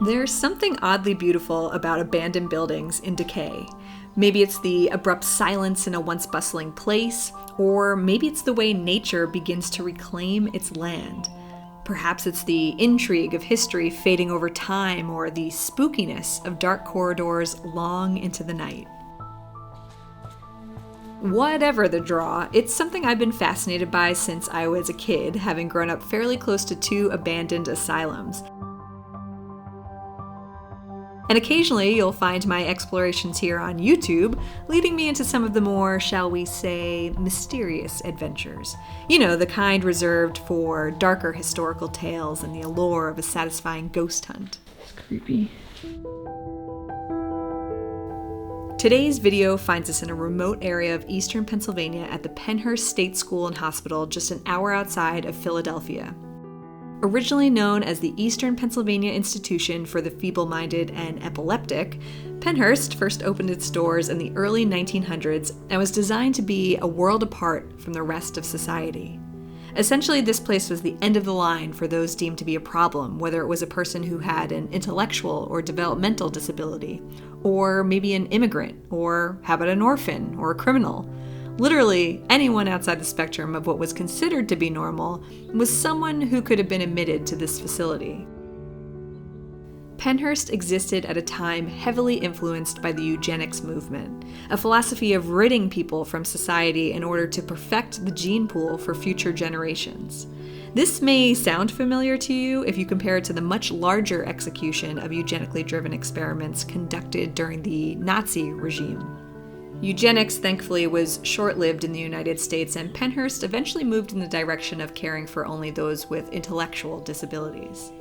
There's something oddly beautiful about abandoned buildings in decay. Maybe it's the abrupt silence in a once bustling place, or maybe it's the way nature begins to reclaim its land. Perhaps it's the intrigue of history fading over time, or the spookiness of dark corridors long into the night. Whatever the draw, it's something I've been fascinated by since I was a kid, having grown up fairly close to 2 abandoned asylums. And occasionally you'll find my explorations here on YouTube leading me into some of the more, shall we say, mysterious adventures. You know, the kind reserved for darker historical tales and the allure of a satisfying ghost hunt. It's creepy. Today's video finds us in a remote area of eastern Pennsylvania at the Pennhurst State School and Hospital just an hour outside of Philadelphia. Originally known as the Eastern Pennsylvania Institution for the Feeble-Minded and Epileptic, Pennhurst first opened its doors in the early 1900s and was designed to be a world apart from the rest of society. Essentially, this place was the end of the line for those deemed to be a problem, whether it was a person who had an intellectual or developmental disability, or maybe an immigrant, or how about an orphan, or a criminal. Literally, anyone outside the spectrum of what was considered to be normal was someone who could have been admitted to this facility. Pennhurst existed at a time heavily influenced by the eugenics movement, a philosophy of ridding people from society in order to perfect the gene pool for future generations. This may sound familiar to you if you compare it to the much larger execution of eugenically driven experiments conducted during the Nazi regime. Eugenics, thankfully, was short-lived in the United States, and Pennhurst eventually moved in the direction of caring for only those with intellectual disabilities.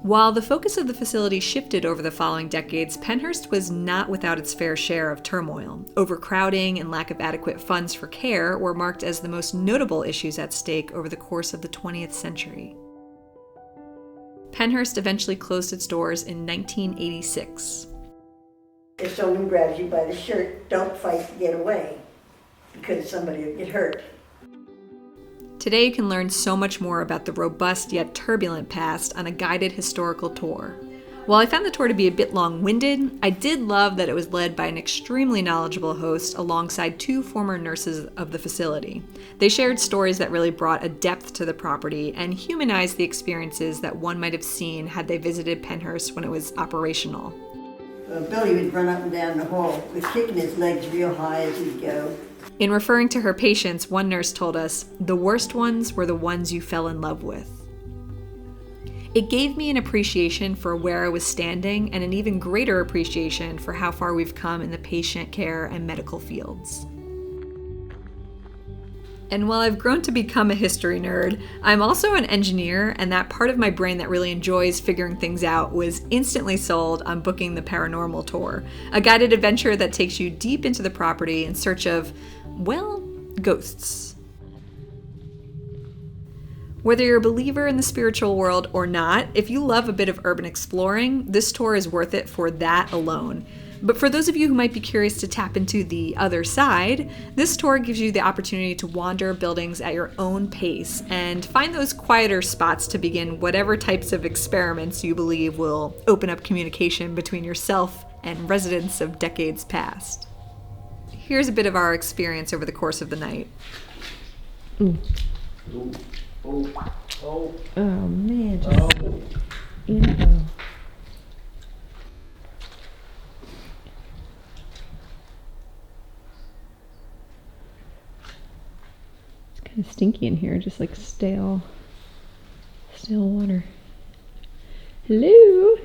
While the focus of the facility shifted over the following decades, Pennhurst was not without its fair share of turmoil. Overcrowding and lack of adequate funds for care were marked as the most notable issues at stake over the course of the 20th century. Pennhurst eventually closed its doors in 1986. If someone grabs you by the shirt, don't fight to get away, because somebody will get hurt. Today you can learn so much more about the robust yet turbulent past on a guided historical tour. While I found the tour to be a bit long-winded, I did love that it was led by an extremely knowledgeable host alongside 2 former nurses of the facility. They shared stories that really brought a depth to the property and humanized the experiences that one might have seen had they visited Pennhurst when it was operational. Billy would run up and down the hall with kicking his legs real high as he'd go. In referring to her patients, one nurse told us, "The worst ones were the ones you fell in love with." It gave me an appreciation for where I was standing and an even greater appreciation for how far we've come in the patient care and medical fields. And while I've grown to become a history nerd, I'm also an engineer, and that part of my brain that really enjoys figuring things out was instantly sold on booking the Paranormal tour, a guided adventure that takes you deep into the property in search of, well, ghosts. Whether you're a believer in the spiritual world or not, if you love a bit of urban exploring, this tour is worth it for that alone. But for those of you who might be curious to tap into the other side, this tour gives you the opportunity to wander buildings at your own pace and find those quieter spots to begin whatever types of experiments you believe will open up communication between yourself and residents of decades past. Here's a bit of our experience over the course of the night. Oh man, just info. Kind of stinky in here, just like stale water. Hello?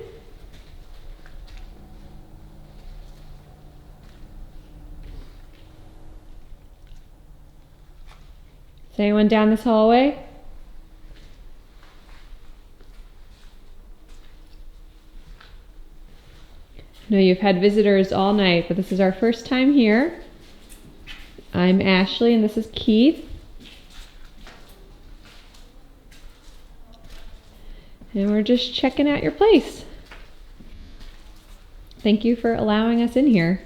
Is anyone down this hallway? No, you've had visitors all night, but this is our first time here. I'm Ashley and this is Keith. And we're just checking out your place. Thank you for allowing us in here.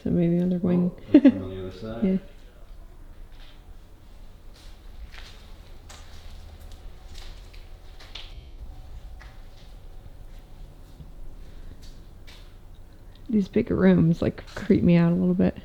So maybe undergoing. Oh, that's on the other side. Yeah. These big rooms like creep me out a little bit.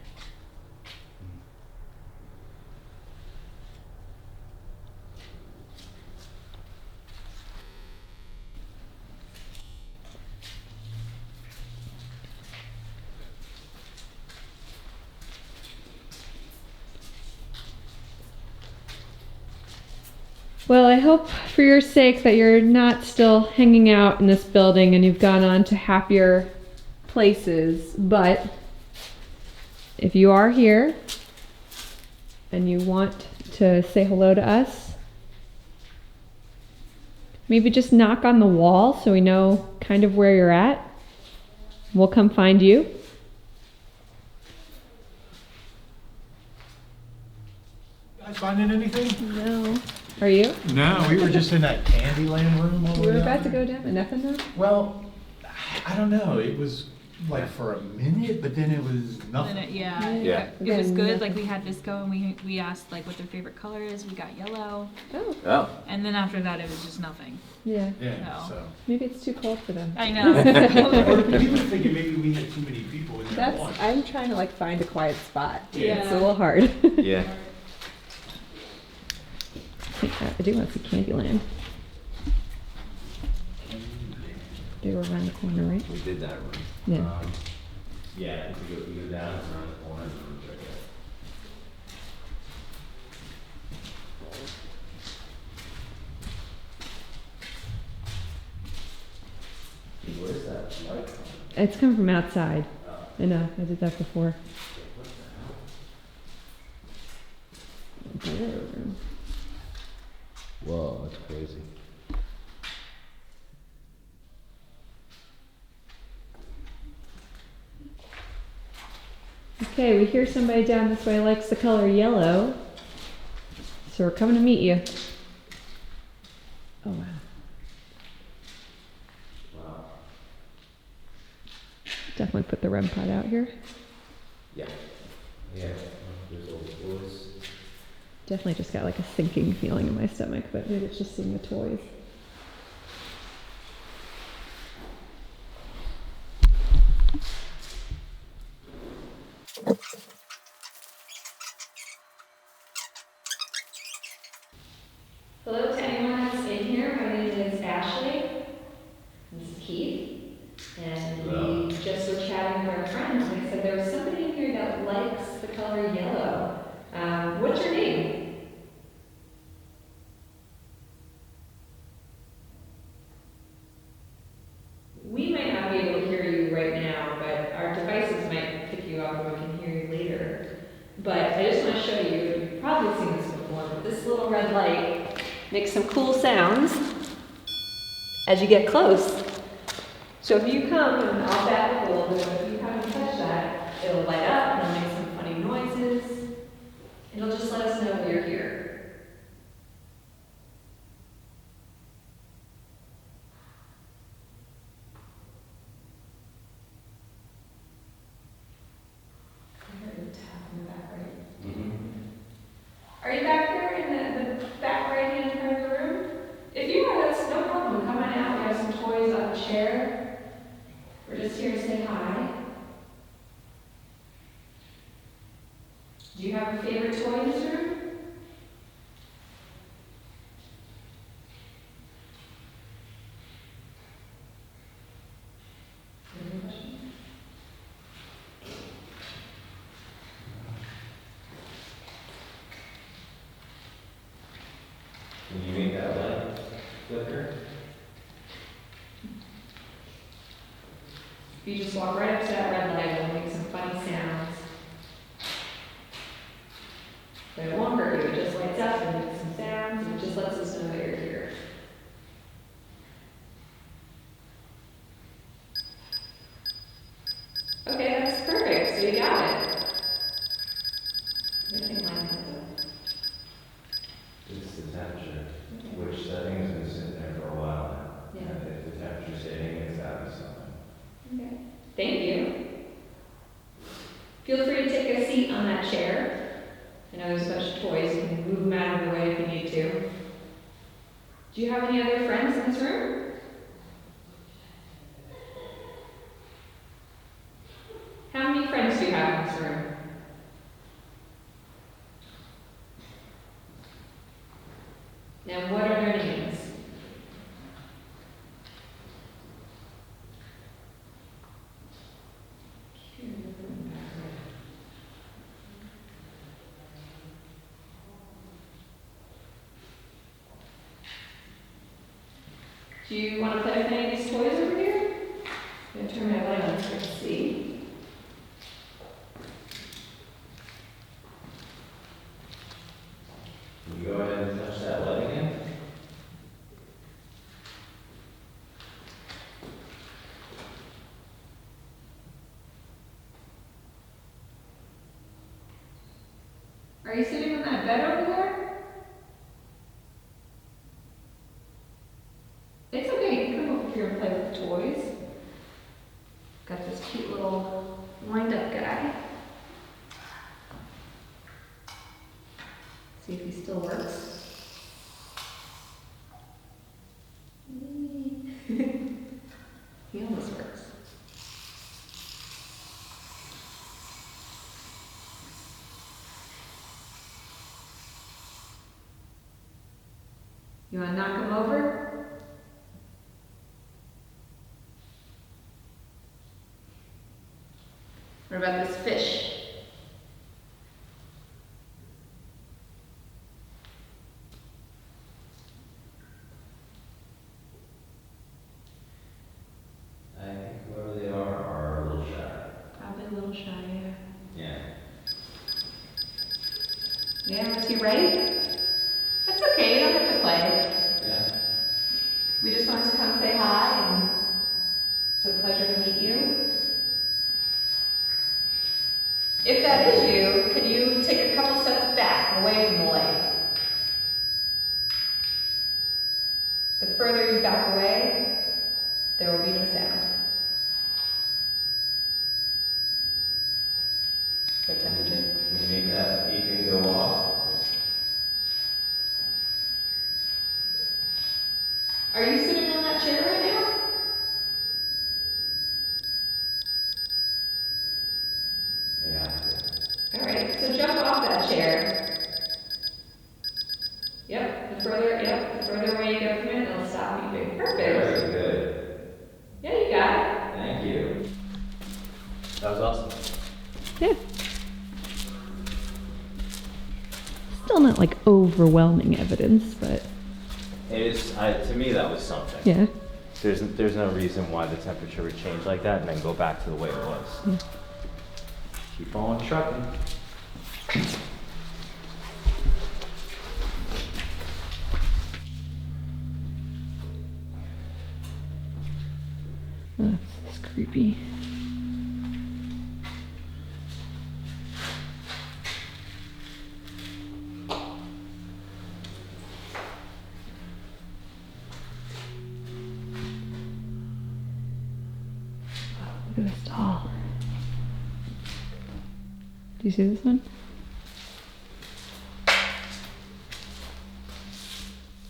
Well, I hope for your sake that you're not still hanging out in this building and you've gone on to happier places. But if you are here and you want to say hello to us, maybe just knock on the wall so we know kind of where you're at. We'll come find you. Guys finding anything? No. Are you? No, we were just in that Candyland room. We were about to go down, and nothing though? Well, I don't know. It was like for a minute, but then it was nothing. Yeah. Yeah. It was Then good. nothing. Like we had disco and we asked like what their favorite color is. We got yellow. Oh, Oh. And then after that it was just nothing. yeah. Yeah, No. so. Maybe it's too cold for them. I know. Or we were thinking maybe we had too many people in there at once. I'm trying to like find a quiet spot. Yeah. It's a little hard. Yeah. I do want to see Candyland. They were around the corner, right? We did that room. Yeah. Yeah, if you go down it's around the corner. And the room's right there. Where's that light? It's coming from outside. I know, I did that before. Whoa, that's crazy. Okay, we hear somebody down this way likes the color yellow. So we're coming to meet you. Oh wow. Wow. Definitely put the REM pod out here. Yeah. Yeah. There's all the toys. Definitely just got like a sinking feeling in my stomach, but maybe it's just seeing the toys. Hello to anyone that's in here. My name is Ashley. This is Keith. And Hello. we just were chatting with our friends, and they said there was somebody in here that likes the color yellow. What's your name? We might not be able to hear you right now, but our devices might pick you up and we can hear you later. But I just want to show you, you've probably seen this before, but this little red light makes some cool sounds as you get close. So if you come, and I'll back up a little bit, but if you come and touch that, it'll light up and it'll make some funny noises. It'll just let us know that you're here. I heard a tap in the back right. Mm-hmm. Are you back there in the back right hand part of the room? If you are, that's no problem. Come on out. We have some toys on a chair. We're just here to say hi. Do you have a favorite toy in this room? Any questions? Can you make that light flicker? If you just walk right up to that red light, it'll make some funny sounds. But it won't hurt you, it just lights up and makes some sounds, and it just lets us know that you're here. Okay, that's perfect, so you got it. I think mine has it. It's the temperature, which I think has been sitting there for a while now. Yeah. And if the temperature's hitting, it's gotta be something. Okay. Thank you. that chair. I know there's a bunch of toys, you can move them out of the way if you need to. Do you have any other friends in this room? How many friends do you have in this room? And what are their names? Do you want to play with any of these toys over here? I'm going to turn my light on so I can see. Can you go ahead and touch that light again? Are you sitting on that bed over there? It's okay, you can come over here and play with the toys. Got this cute little wind-up guy. See if he still works. He almost works. You want to knock him over? What about this fish? I think whoever they are a little shy. Probably a little shy, Yeah. yeah. Was he right? That's okay, you don't have to play. Yeah. We just wanted to come say hi, and it's a pleasure to meet you. If that is you, can you take a couple steps back, away from the light? The further you back away, there will be no sound. The temperature. Can you make that beacon go off? Are you sitting on that chair right now? Yeah. All right, so jump off that chair. Yep, the further away you go from it, it'll stop moving. Perfect. Very good. Yeah, you got it. Thank you. That was awesome. Yeah. Still not like overwhelming evidence, but It is, to me, that was something. yeah. There's no reason why the temperature would change like that and then go back to the way it was. Yeah. Keep on trucking. That's creepy. Look at this doll. Do you see this one?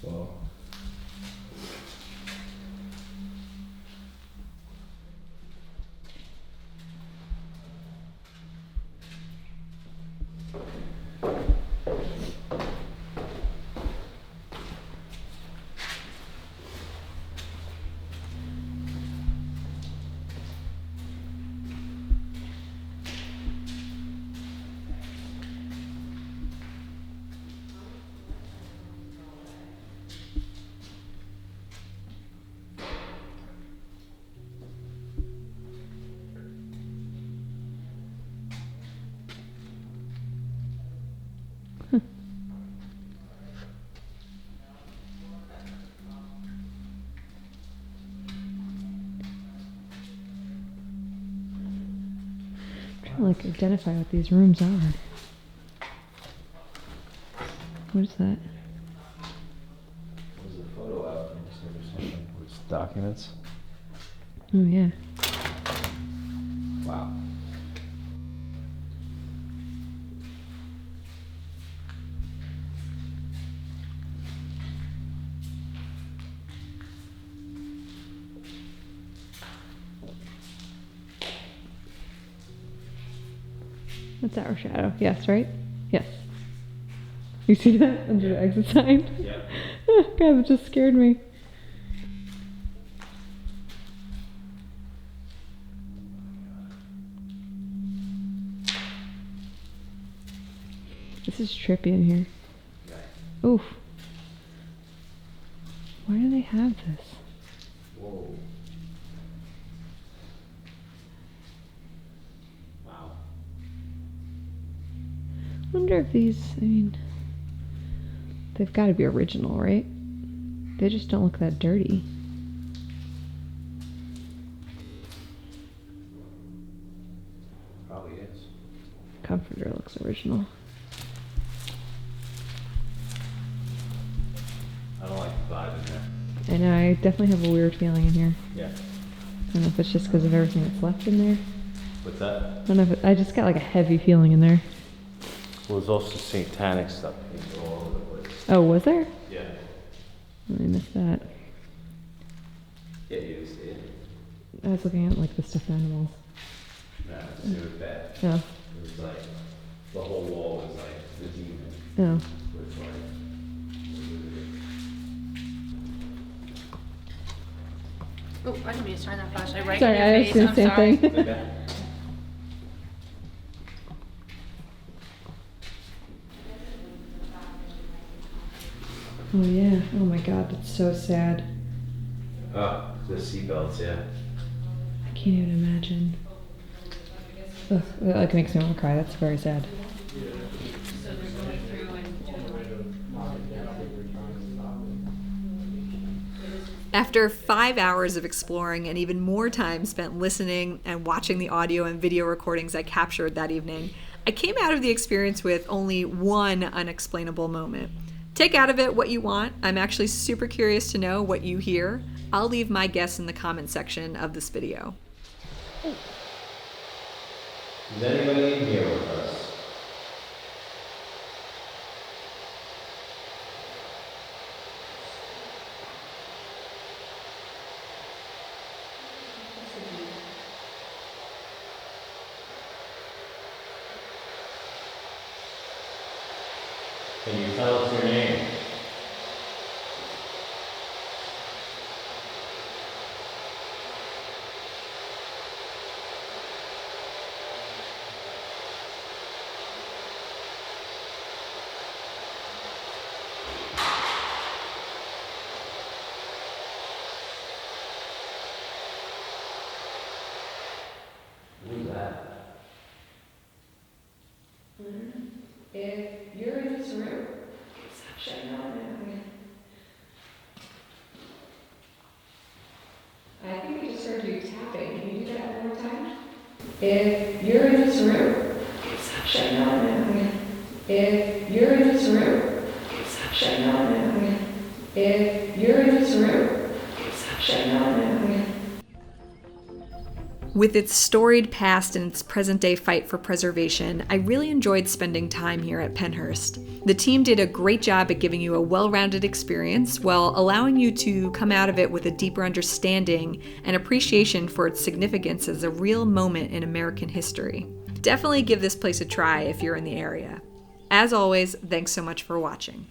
Whoa. Trying to like identify what these rooms are. What is that? There's a photo out from or something with documents. Oh yeah. Wow. That's our shadow. Yes, right? Yes. You see that under the exit sign? Yeah. God, it just scared me. This is trippy in here. Oof. Why do they have this? Whoa. Wow. Wonder if these, I mean, they've got to be original, right? They just don't look that dirty. Probably is. Comforter looks original. I don't like the vibe in there. I know, I definitely have a weird feeling in here. Yeah. I don't know if it's just because of everything that's left in there. What's that? I don't know if I just got like a heavy feeling in there. Well, there's also satanic stuff all over the place. Oh, was there? Yeah. I missed that. Yeah, you see it. I was looking at like the stuffed animals. No, it's to do with that. Oh, It was like, the whole wall was like the demon. oh. With like, Oh, I didn't mean to turn that flashlight right Sorry, in your I was face. doing the I'm same sorry. thing. like that. Oh yeah. Oh my God, that's so sad. Oh, the seatbelts, yeah. I can't even imagine. Ugh, that like makes me want to cry. That's very sad. After 5 hours of exploring and even more time spent listening and watching the audio and video recordings I captured that evening, I came out of the experience with only one unexplainable moment. Take out of it what you want. I'm actually super curious to know what you hear. I'll leave my guess in the comment section of this video. Is anybody in here with us? Can you tell us your name? Who's that? If you're in this room, stop shutting on now. I think we just heard you tapping. Can you do that one more time? If you're in this room, stop shutting on now. If you're in this room, stop shutting on now. If you're in this room, stop shutting on now. With its storied past and its present-day fight for preservation, I really enjoyed spending time here at Pennhurst. The team did a great job at giving you a well-rounded experience while allowing you to come out of it with a deeper understanding and appreciation for its significance as a real moment in American history. Definitely give this place a try if you're in the area. As always, thanks so much for watching.